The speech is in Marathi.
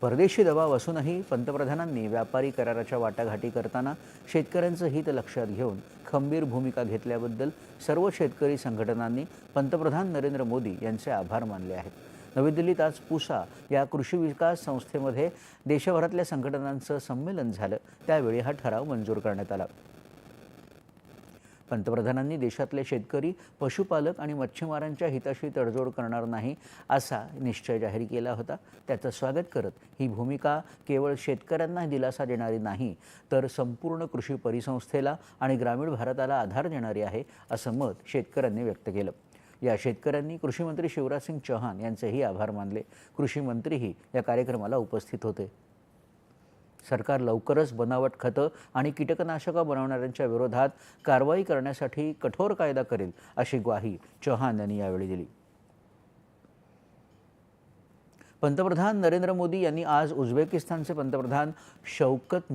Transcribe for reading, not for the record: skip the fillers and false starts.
परदेशी दबाव असूनही पंतप्रधानांनी व्यापारी कराराच्या वाटाघाटी करताना शेतकऱ्यांचं हित लक्षात घेऊन खंबीर भूमिका घेतल्याबद्दल सर्व शेतकरी संघटनांनी पंतप्रधान नरेंद्र मोदी यांचे आभार मानले आहेत। नवी दिल्लीत आज पुसा या कृषी विकास संस्थेमध्ये देशभरातल्या संघटनांचं संमेलन झालं, त्यावेळी हा ठराव मंजूर करण्यात आला। पंतप्रधानांनी देशातले शेतकरी, पशुपालक आणि मच्छीमारांच्या हिताशी तडजोड करणार नाही असा निश्चय जाहीर केला होता। त्याचं स्वागत करत ही भूमिका केवळ शेतकऱ्यांना दिलासा देणारी नाही, तर संपूर्ण कृषी परिसंस्थेला आणि ग्रामीण भारताला आधार देणारी आहे, असं मत शेतकऱ्यांनी व्यक्त केलं। या शेतकऱ्यांनी कृषी मंत्री शिवराज सिंग चौहान यांचेही आभार मानले। कृषी मंत्रीही या कार्यक्रमाला उपस्थित होते। सरकार लवकरच बनावट खतं आणि कीटकनाशकं बनवणाऱ्यांच्या विरोधात कारवाई करण्यासाठी कठोर कायदा करेल, अशी ग्वाही चौहान यांनी यावेळी दिली। पंतप्रधान नरेंद्र मोदी यांनी आज उझबेकिस्तानचे पंतप्रधान शौकत